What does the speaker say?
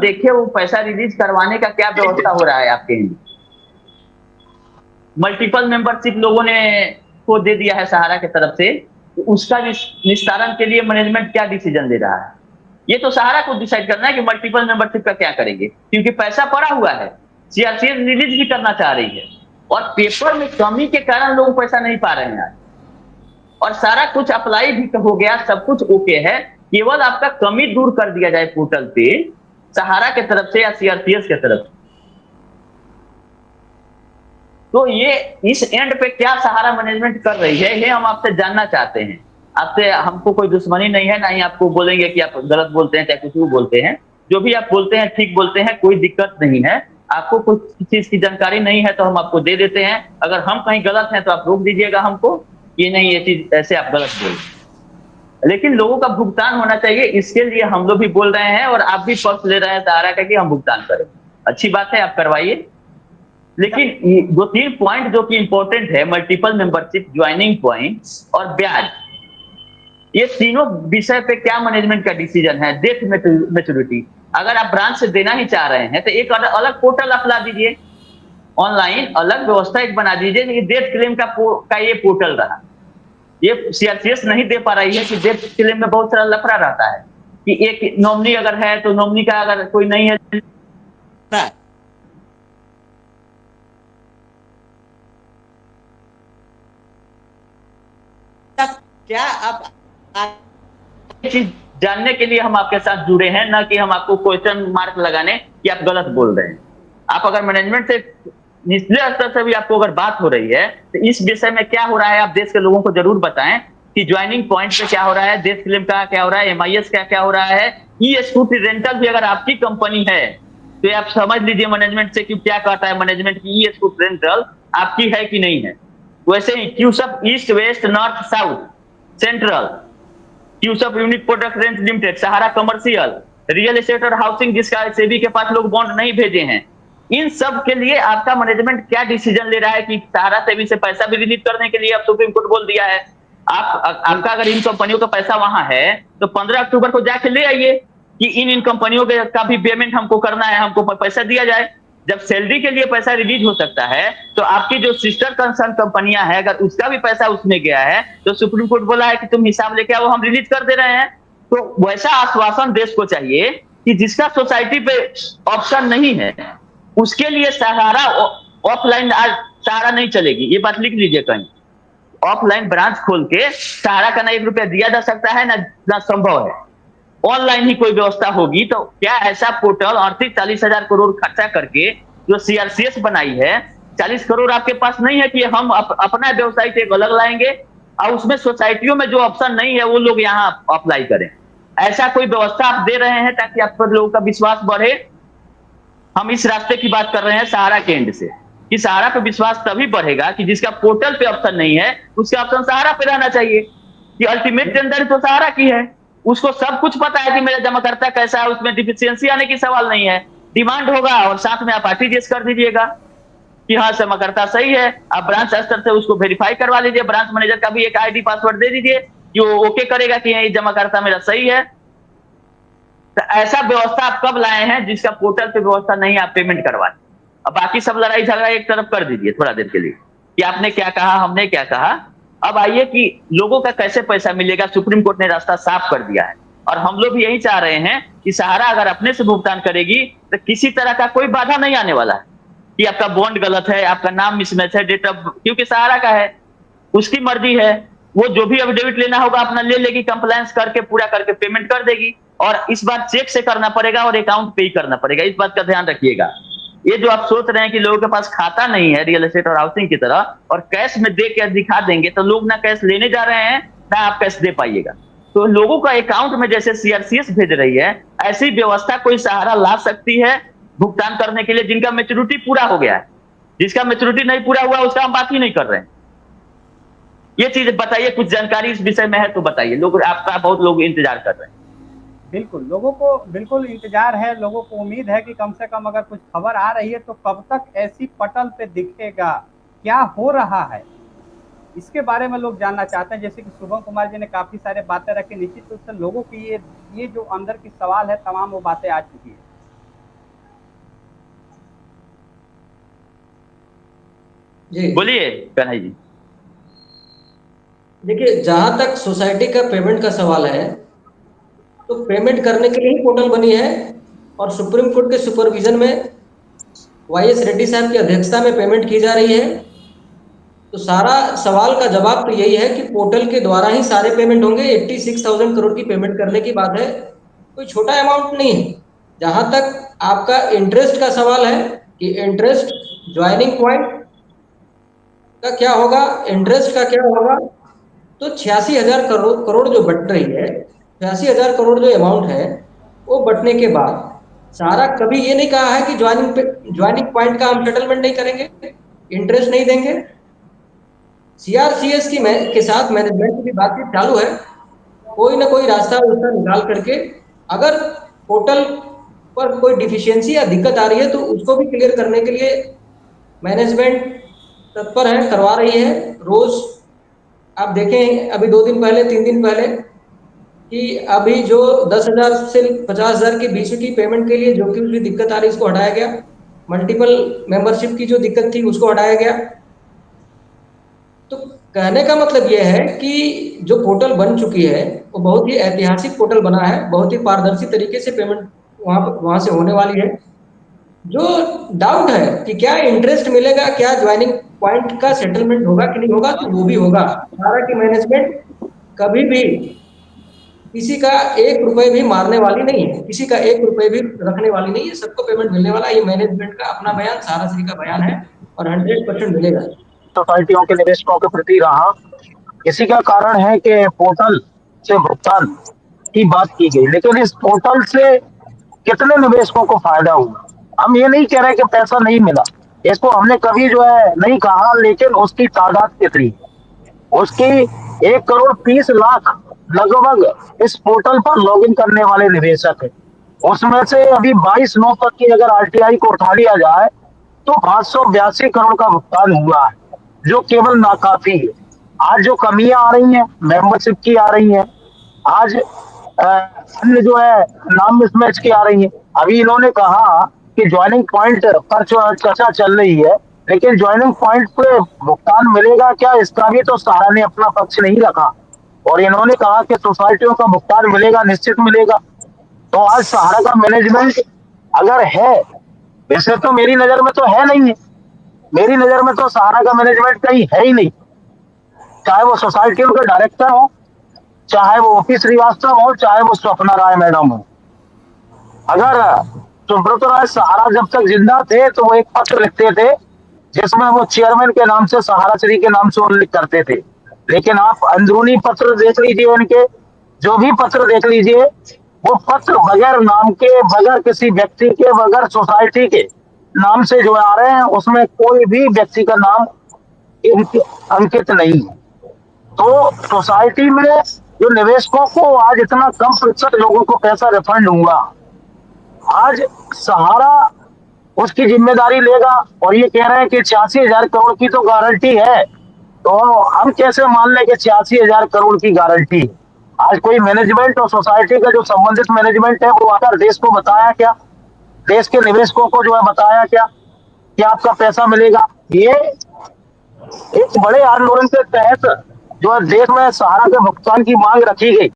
देखे वो पैसा रिलीज करवाने का क्या व्यवस्था हो रहा है आपके यहाँ? मल्टीपल मेंबरशिप लोगों ने को दे दिया है सहारा की तरफ से, तो उसका निस्तारण के लिए मैनेजमेंट क्या डिसीजन ले रहा है? ये तो सहारा को डिसाइड करना है कि मल्टीपल मेंबरशिप का क्या करेंगे, क्योंकि पैसा पड़ा हुआ है, सीआरसीएस रिलीज भी करना चाह रही है और पेपर में कमी के कारण लोग पैसा नहीं पा रहे हैं आज। और सारा कुछ अप्लाई भी हो गया, सब कुछ ओके है, केवल आपका कमी दूर कर दिया जाए पोर्टल पे सहारा की तरफ से या सीआरपीएफ की तरफ से। तो ये इस एंड पे क्या सहारा मैनेजमेंट कर रही है, ये हम आपसे जानना चाहते हैं। आपसे हमको कोई दुश्मनी नहीं है, ना ही आपको बोलेंगे कि आप गलत बोलते हैं, चाहे कुछ भी बोलते हैं, जो भी आप बोलते हैं ठीक बोलते हैं, कोई दिक्कत नहीं है। आपको कुछ चीज की जानकारी नहीं है तो हम आपको दे देते हैं, अगर हम कहीं गलत हैं तो आप रोक दीजिएगा हमको, ये नहीं ये चीज ऐसे आप गलत बोल। लेकिन लोगों का भुगतान होना चाहिए, इसके लिए हम लोग भी बोल रहे हैं और आप भी पक्ष ले रहे हैं सहारा का कि हम भुगतान करें। अच्छी बात है, आप करवाइए। लेकिन 2-3 पॉइंट जो कि इंपॉर्टेंट है, मल्टीपल मेंबरशिप, ज्वाइनिंग पॉइंट और ब्याज, ये तीनों विषय पे क्या मैनेजमेंट का डिसीजन है? डेट मैच्योरिटी, अगर आप ब्रांच से देना ही चाह रहे हैं तो एक अलग पोर्टल आप ला दीजिए, ऑनलाइन अलग व्यवस्था एक बना दीजिए कि डेट क्लेम का ये पोर्टल रहा। ये सीआरसीएस नहीं दे पा रही है कि डेट क्लेम में बहुत सारा लफड़ा रहता है कि एक नॉमिनी अगर है तो नॉमिनी का अगर कोई नहीं है, क्या आप चीज जानने के लिए हम आपके साथ जुड़े हैं, ना कि हम आपको क्वेश्चन मार्क लगाने कि आप गलत बोल रहे हैं। आप अगर मैनेजमेंट से निचले स्तर से भी आपको अगर बात हो रही है तो इस विषय में क्या हो रहा है आप देश के लोगों को जरूर बताएं कि ज्वाइनिंग पॉइंट पे क्या हो रहा है, डेट क्लेम का क्या हो रहा है, एमआईएस का क्या हो रहा है, ई स्कूटी रेंटल भी अगर आपकी कंपनी है तो आप समझ लीजिए मैनेजमेंट से कि क्या कहता है मैनेजमेंट की ई स्कूटी रेंटल आपकी है कि नहीं है। वैसे ही Q Shop east west north south central, Q Shop unique product range limited, Sahara commercial, real estate और हाउसिंग जिसका सेबी के पास लोग बॉन्ड नहीं भेजे हैं, इन सब के लिए आपका मैनेजमेंट क्या डिसीजन ले रहा है कि सहारा सेबी से पैसा भी रिलीज करने के लिए अब सुप्रीम कोर्ट बोल दिया है। आपका अगर इन कंपनियों का पैसा वहां है तो 15 अक्टूबर को जाके ले आइए कि इन कंपनियों का भी पेमेंट हमको करना है, हमको पैसा दिया जाए। जब सैलरी के लिए पैसा रिलीज हो सकता है तो आपकी जो सिस्टर कंसर्न कंपनियां हैं अगर उसका भी पैसा उसमें गया है तो सुप्रीम कोर्ट बोला है कि तुम हिसाब लेके आओ, हम रिलीज कर दे रहे हैं। तो वैसा आश्वासन देश को चाहिए कि जिसका सोसाइटी पे ऑप्शन नहीं है उसके लिए सहारा ऑफलाइन आज सहारा नहीं चलेगी, ये बात लिख लीजिए कहीं। ऑफलाइन ब्रांच खोल के सहारा का ना 1 रुपया दिया जा सकता है ना संभव है। ऑनलाइन ही कोई व्यवस्था होगी तो क्या ऐसा पोर्टल 38-40 हजार करोड़ खर्चा करके जो सीआरसीएस बनाई है, 40 करोड़ आपके पास नहीं है कि हम अपना व्यवसाय एक अलग लाएंगे और उसमें सोसाइटियों में जो ऑप्शन नहीं है वो लोग यहाँ अप्लाई करें। ऐसा कोई व्यवस्था आप दे रहे हैं ताकि आप पर लोगों का विश्वास बढ़े। हम इस रास्ते की बात कर रहे हैं सहारा के एंड से कि सहारा पे विश्वास तभी बढ़ेगा कि जिसका पोर्टल पे ऑप्शन नहीं है उसका ऑप्शन सहारा पे रहना चाहिए कि अल्टीमेट टेंडर तो सहारा की है, उसको सब कुछ पता है कि मेरा जमाकर्ता कैसा है, उसमें डिफिशियंसी आने की सवाल नहीं है। डिमांड होगा और साथ में आप आरटीजीएस कर दीजिएगा कि हाँ जमाकर्ता सही है, आप ब्रांच स्तर से उसको वेरीफाई करवा लीजिए, ब्रांच मैनेजर का भी एक आईडी पासवर्ड दे दीजिए कि वो ओके करेगा कि ये जमाकर्ता मेरा सही है। तो ऐसा व्यवस्था आप कब लाए हैं जिसका पोर्टल पे व्यवस्था नहीं, आप पेमेंट करवाए। अब बाकी सब लड़ाई झगड़ा एक तरफ कर दीजिए थोड़ा देर के लिए कि आपने क्या कहा हमने क्या कहा। अब आइए कि लोगों का कैसे पैसा मिलेगा, सुप्रीम कोर्ट ने रास्ता साफ कर दिया है और हम लोग भी यही चाह रहे हैं कि सहारा अगर अपने से भुगतान करेगी तो किसी तरह का कोई बाधा नहीं आने वाला है कि आपका बॉन्ड गलत है, आपका नाम मिसमैच है, डेट ऑफ, क्योंकि सहारा का है, उसकी मर्जी है, वो जो भी एफिडेविट लेना होगा अपना ले लेगी, कंप्लायंस करके पूरा करके पेमेंट कर देगी। और इस बार चेक से करना पड़ेगा और अकाउंट पे ही करना पड़ेगा, इस बात का ध्यान रखिएगा। ये जो आप सोच रहे हैं कि लोगों के पास खाता नहीं है रियल एस्टेट और हाउसिंग की तरह और कैश में दे के दिखा देंगे तो लोग ना कैश लेने जा रहे हैं ना आप कैश दे पाइएगा। तो लोगों का अकाउंट में जैसे सीआरसीएस भेज रही है ऐसी व्यवस्था कोई सहारा ला सकती है भुगतान करने के लिए जिनका मैच्योरिटी पूरा हो गया है। जिसका मैच्योरिटी नहीं पूरा हुआ उसका हम बात ही नहीं कर रहे हैं। ये चीज बताइए, कुछ जानकारी इस विषय में है तो बताइए, लोग आपका बहुत लोग इंतजार कर रहे हैं। बिल्कुल, लोगों को बिल्कुल इंतजार है, लोगों को उम्मीद है कि कम से कम अगर कुछ खबर आ रही है तो कब तक ऐसी पटल पे दिखेगा, क्या हो रहा है, इसके बारे में लोग जानना चाहते हैं। जैसे कि शुभम कुमार जी ने काफी सारे बातें रखी, निश्चित रूप से लोगों की ये जो अंदर की सवाल है तमाम वो बातें आ चुकी है। जी बोलिए कन्हैया जी। देखिए, जहां तक सोसाइटी का पेमेंट का सवाल है, तो पेमेंट करने के लिए ही पोर्टल बनी है, और सुप्रीम कोर्ट के सुपरविजन में वाईएस रेड्डी साहब की अध्यक्षता में पेमेंट की जा रही है। तो सारा सवाल का जवाब तो यही है कि पोर्टल के द्वारा ही सारे पेमेंट होंगे। 86,000 करोड़ की पेमेंट करने की बात है, कोई छोटा अमाउंट नहीं है। जहां तक आपका इंटरेस्ट का सवाल है कि इंटरेस्ट ज्वाइनिंग पॉइंट का क्या होगा, इंटरेस्ट का क्या होगा, तो 86,000 करोड़ जो बट रही है, 86,000 करोड़ जो अमाउंट है, वो बटने के बाद सारा कभी ये नहीं कहा है कि ज्वाइनिंग पॉइंट का हम सेटलमेंट नहीं करेंगे, इंटरेस्ट नहीं देंगे। सीआरसीएस के साथ मैनेजमेंट की बातचीत चालू है, कोई ना कोई रास्ता उसका निकाल करके अगर पोर्टल पर कोई डिफिशियंसी या दिक्कत आ रही है तो उसको भी क्लियर करने के लिए मैनेजमेंट तत्पर है, करवा रही है। रोज आप देखें, अभी 2 दिन पहले 3 दिन पहले कि अभी जो 10,000 से 50,000 के बीच की पेमेंट के लिए जो भी दिक्कत आ रही है उसको हटाया गया, मल्टीपल मेंबरशिप की जो दिक्कत थी उसको हटाया गया। तो कहने का मतलब यह है कि जो पोर्टल बन चुकी है वो बहुत ही ऐतिहासिक पोर्टल बना है, बहुत ही पारदर्शी तरीके से पेमेंट वहां से होने वाली है। जो डाउट है कि क्या इंटरेस्ट मिलेगा, क्या ज्वाइनिंग पॉइंट का सेटलमेंट होगा कि नहीं होगा, तो वो भी होगा। सारा की मैनेजमेंट कभी भी किसी का 1 रुपए भी मारने वाली नहीं है, किसी का 1 रुपए भी रखने वाली नहीं है, सबको पेमेंट मिलने वाला है। ये मैनेजमेंट का अपना बयान, सारा श्री का बयान है, और 100% मिलेगा। सोसाइटियों के निवेशकों के प्रति रहा। इसी का कारण है कि पोर्टल से भुगतान की बात की गई, लेकिन इस पोर्टल से कितने निवेशकों को फायदा हुआ? हम ये नहीं कह रहे कि पैसा नहीं मिला, इसको हमने कभी जो है नहीं कहा, लेकिन उसकी तादाद कितनी, उसकी 1,30,00,000 लगभग इस पोर्टल पर लॉगिन करने वाले निवेशक है। उसमें से अभी 22/9 तक की अगर आरटीआई को उठा लिया जाए तो 582 करोड़ का भुगतान हुआ है, जो केवल नाकाफी है। आज जो कमियां आ रही हैं मेंबरशिप की आ रही हैं, आज अन्य जो है नाम मिसमैच की आ रही है। अभी इन्होंने कहा कि ज्वाइनिंग पॉइंट पर चर्चा चल रही है, लेकिन ज्वाइनिंग पॉइंट पे भुगतान मिलेगा क्या, इसका भी तो सहारा ने अपना पक्ष नहीं रखा। और इन्होंने कहा कि सोसाइटियों का भुगतान मिलेगा, निश्चित मिलेगा। तो आज सहारा का मैनेजमेंट अगर है, वैसे तो मेरी नजर में तो है नहीं है, मेरी नजर में तो सहारा का मैनेजमेंट कहीं है ही नहीं। चाहे वो सोसाइटियों के डायरेक्टर हो, चाहे वो ओपी श्रीवास्तव हो, चाहे वो स्वप्ना राय मैडम हो। अगर सुब्रत राय सहारा जब तक जिंदा थे तो वो एक पत्र लिखते थे जिसमें वो चेयरमैन के नाम से सहारा श्री के नाम से उल्लेख करते थे। लेकिन आप अंदरूनी पत्र देख लीजिए, उनके जो भी पत्र देख लीजिए, वो पत्र बगैर नाम के, बगैर किसी व्यक्ति के, बगैर सोसाइटी के नाम से जो आ रहे हैं, उसमें कोई भी व्यक्ति का नाम अंकित नहीं है। तो सोसाइटी में जो निवेशकों को आज इतना कम प्रतिशत लोगों को पैसा रिफंड हुआ, आज सहारा उसकी जिम्मेदारी लेगा। और ये कह रहे हैं कि 86,000 करोड़ की तो गारंटी है, तो हम कैसे मान लें कि 86,000 करोड़ की गारंटी? आज कोई मैनेजमेंट और सोसाइटी का जो संबंधित मैनेजमेंट है वो आकर देश को बताया क्या, देश के निवेशकों को जो है बताया क्या कि आपका पैसा मिलेगा? ये एक बड़े आंदोलन के तहत जो है देश में सहारा के भुगतान की मांग रखी गई,